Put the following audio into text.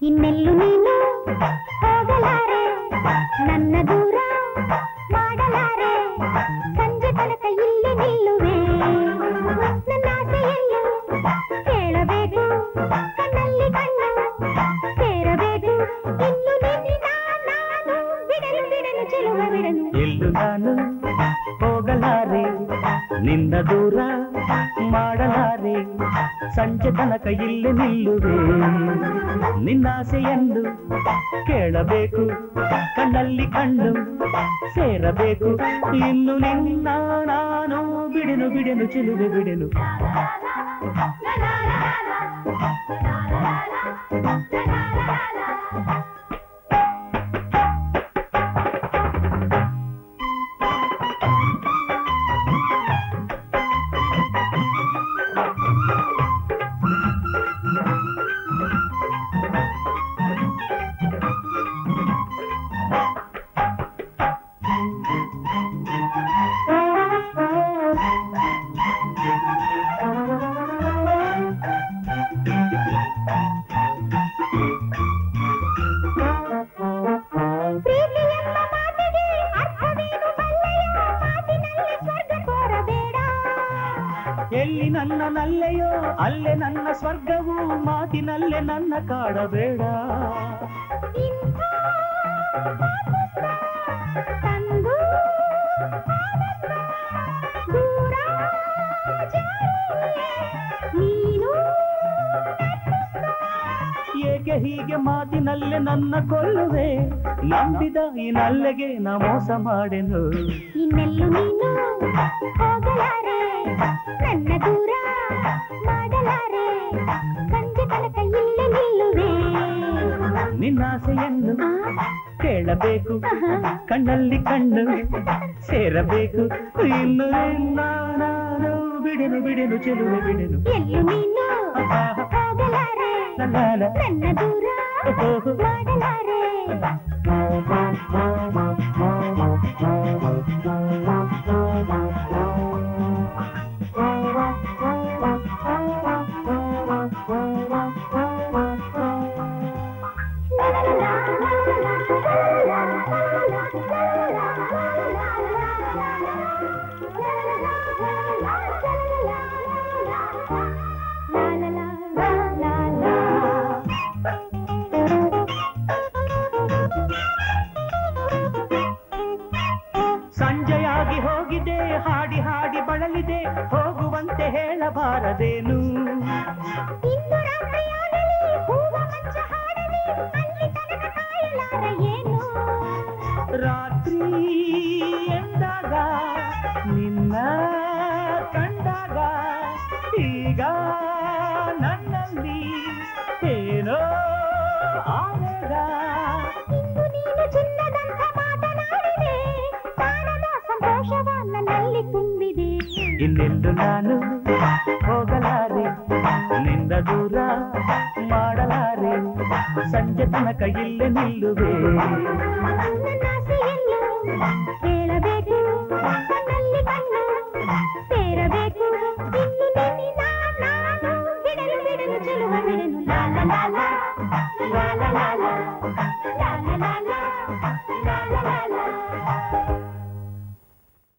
ಇನ್ನೆಲ್ಲು ನೀನು ಹೋಗಲಾರೆ, ನನ್ನ ದೂರ ಮಾಡಲಾರೆ, ಸಂಜೆ ತನಕ ಇಲ್ಲಿ ನಿಲ್ಲುವೆ, ನನ್ನ ಆಸೆಯನ್ನು ಕೇಳಬೇಕು, ಕಣ್ಣಲ್ಲಿ ಕಣ್ಣು ಸೇರಬೇಕು, ಇನ್ನು ನಿನ್ನ ನಾನು ಬಿಡಲು ಬಿಡಲು ಚೆಲುವ ಬಿಡಲು. ಎಲ್ಲೂ ನಾನು ಹೋಗಲಾರೆ, ನಿನ್ನ ದೂರ ಮಾಡಲಾರೆ, ಸಂಜೆ ತನಕ ಇಲ್ಲಿ ನಿಲ್ಲುವೆ, ನಿನ್ನಾಸೆಯನ್ನು ಕೇಳಬೇಕು, ಕಣ್ಣಲ್ಲಿ ಕಣ್ಣು ಸೇರಬೇಕು, ಇನ್ನು ನಿನ್ನ ನಾನು ಬಿಡೆನು ಬಿಡೆನು ಚೆಲುವೆ ಬಿಡೆನು. ಎಲ್ಲಿ ನನ್ನ ನಲ್ಲೆಯೋ ಅಲ್ಲೇ ನನ್ನ ಸ್ವರ್ಗವು, ಮಾತಿನಲ್ಲೇ ನನ್ನ ಕಾಡಬೇಡ. ಏಕೆ ಹೀಗೆ ಮಾತಿನಲ್ಲೇ ನನ್ನ ಕೊಲ್ಲುವೆ, ನಂಬಿದ ಈ ನಲ್ಲೆಗೆ ನಾ ಮೋಸ ಮಾಡೆನು. ಇನ್ನೆಲ್ಲು ನೀನು ಹೋಗಲಾರೆ, ನನ್ನ ದೂರ ಮಾಡಲಾರೆ, ಸಂಜೆ ತನಕ ಇಲ್ಲೇ ನಿಲ್ಲುವೆ, ನಿನ್ನಾಸೆಯನ್ನು ಕೇಳಬೇಕು, ಕಣ್ಣಲ್ಲಿ ಕಣ್ಣು ಸೇರಬೇಕು, ಇನ್ನು ನಾನು ಬಿಡೆನು ಬಿಡೆನು ಚೆಲುವೆ ಬಿಡೆನು. ಎಲ್ಲೂ ನೀನು ಹೋಗಲಾರೆ, ನನ್ನ ದೂರ ಮಾಡಲಾರೆ. ಸಂಜೆಯಾಗಿ ಹೋಗಿದೆ, ಹಾಡಿ ಹಾಡಿ ಬಳಲಿದೆ, ಹೋಗುವಂತೆ ಹೇಳಬಾರದೇನು. ಇಂದು ರಾತ್ರಿಯಾಗಲಿ ಹೂವ ಮಂಚ ಹಾಡಲಿ, ಅಲ್ಲಿ ತನಕ ಕಾಯಲಾರ ಏನು. ರಾತ್ರಿ ಎಂದಾಗ ನಿನ್ನ ಕಂಡಾಗ ಈಗ ನನ್ನಲ್ಲಿ ಏನೋ ಆವೇಗ. ಇಂದು ನೀನು ಚಿನ್ನದಂತ ಮಾತನಾಡಿದೆ, ಕಾಣದ ಸಂತೋಷವ ನನ್ನಲ್ಲಿ ತುಂಬಿದೆ. ಇನ್ನೆಂದು ನಾನು ಹೋಗಲಾರೆ, ನಿಂದ ದೂರ ಮಾಡಲಾರೆ, ಸಂಜೆ ತನಕ ಇಲ್ಲೇ ನಿಲ್ಲುವೆ, ನನ್ನ ಆಸೆಯನ್ನು ಹೇಳಬೇಕು.